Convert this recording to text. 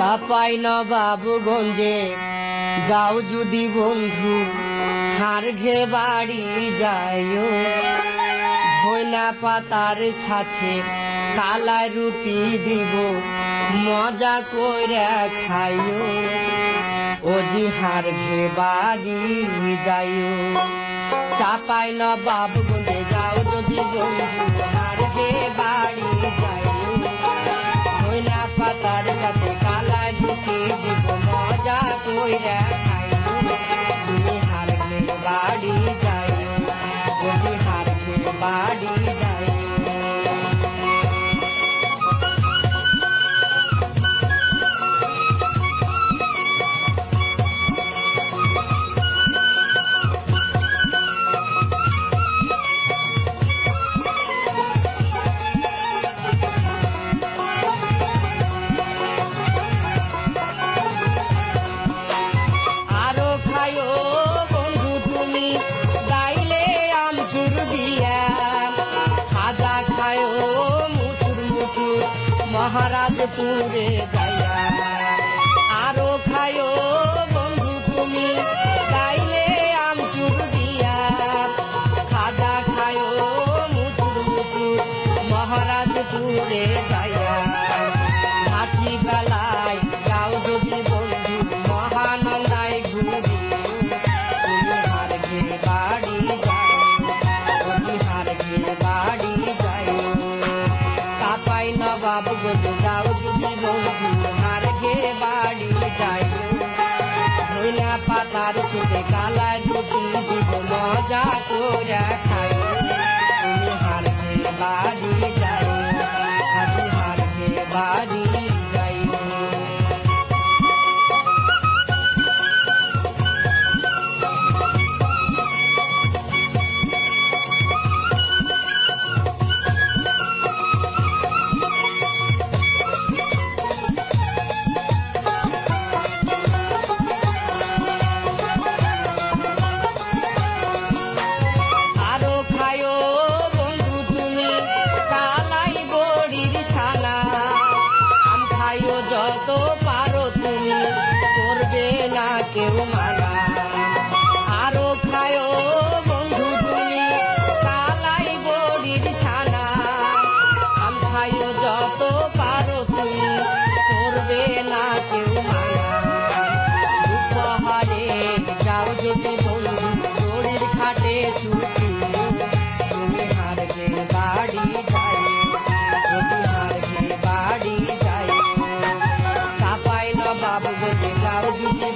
চাপাই নবাবগঞ্জে যাও যদি বন্ধু হার ঘে বাড়ি যাইও ধইনা পাতার সাথে কালাই রুটি দিব মজা কইরা খাইও ওজি হার ঘে বাড়ি যাইও চাপাই নবাবগঞ্জে যাও যদি বন্ধু হার ঘে বাড়ি যাইও ধইনা পাতার সাথে কালাই রুটি দিব মজা কইরা খাইও তুমি হার ঘে বাড়ি যাইও ওজি হার ঘে বাড়ি যাইও মহারাজপুরে যাইয়া আরো খায়ো বন্ধু তুমি গাইলে আমচুর দিয়া খাজা খায়ো মুচুর মুচুর মহারাজপুরে যাইয়া হাতি বেলায় যাও যদি বন্ধু মহানন্দায় ঘুরি তুমি হার ঘে বাড়ি যাও তুমি হার ঘে বাড়ি যাও চাপাই নবাবগঞ্জে যাও যদি বন্ধু হার ঘে বাড়ি যাইও ধইনা পাতার সুতে কালাই রুটি দিব মজা কইরা খাইও তুমি হার ঘে বাড়ি যাইও তুমি হার ঘে বাড়ি যাইও যত পারো তুমি করবে না কেউ মানা আরো খায়ো বন্ধু তুমি কালাই বড়ির ছানা আম খায়ো যত পারো তুমি করবে না কেউ মানা উপহারে যাও যদি বন্ধু দড়ির খাটে ছুটি তুমি হার ঘে বাড়ি যাই তুমি হার ঘে বাড়ি যাই বাবু বলে যাও যদি